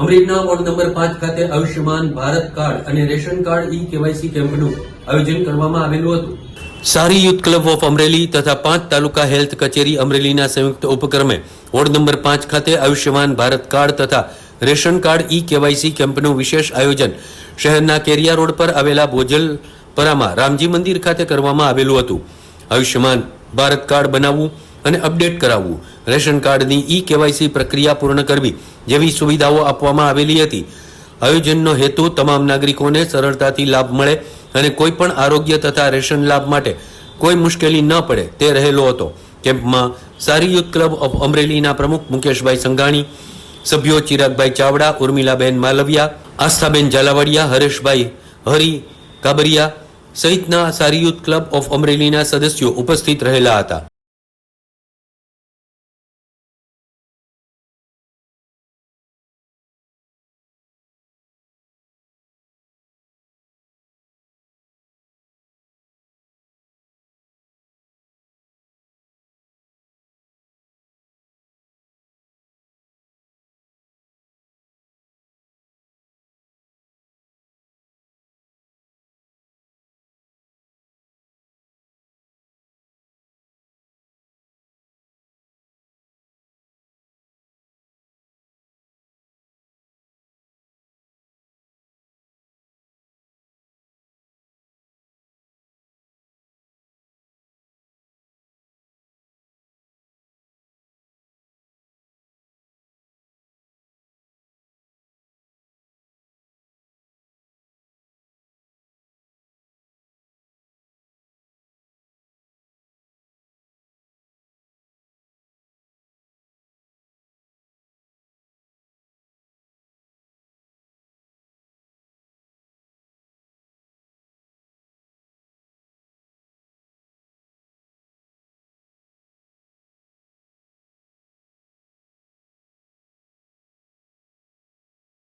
અમરેલીના ward number 5 ખાતે Ayushman Bharat card અને રેશન કાર્ડ કેવાયસી કેમ્પનું આયોજન કરવામાં આવેલું હતું। સારી યુથ ક્લબ ઓફ અમરેલી તથા 5 તાલુકા હેલ્થ કચેરી અમરેલીના સંયુક્ત ઉપક્રમે વોર્ડ નંબર 5 ખાતે આયુષ્યમાન ભારત કાર્ડ તથા રેશન કાર્ડ કેવાયસી કેમ્પનું વિશેષ આયોજન શહેરના કેરિયા રોડ પર આવેલા ભોજલપરામાં રામજી મંદિર ખાતે કરવામાં આવેલું હતું। આયુષ્યમાન ભારત કાર્ડ બનાવવું અને અપડેટ કરાવવું, રેશન કાર્ડની કેવાયસી પ્રક્રિયા પૂર્ણ કરવી જેવી સુવિધાઓ આપવામાં આવેલી હતી। આયોજનનો હેતુ તમામ નાગરિકોને સરળતાથી લાભ મળે અને કોઈ પણ આરોગ્ય તથા રેશન લાભ માટે કોઈ મુશ્કેલી ન પડે તે રહેલો હતો। કેમ્પમાં સારી યુથ ક્લબ ઓફ અમરેલીના પ્રમુખ મુકેશભાઈ સંઘાણી, સભ્યો ચિરાગભાઈ ચાવડા, ઉર્મિલાબેન માલવિયા, આસ્થાબેન ઝાલાવાડિયા, હરેશભાઈ હરી કાબરિયા સહિતના સારી યુથ ક્લબ ઓફ અમરેલીના સદસ્યો ઉપસ્થિત રહેલા હતા।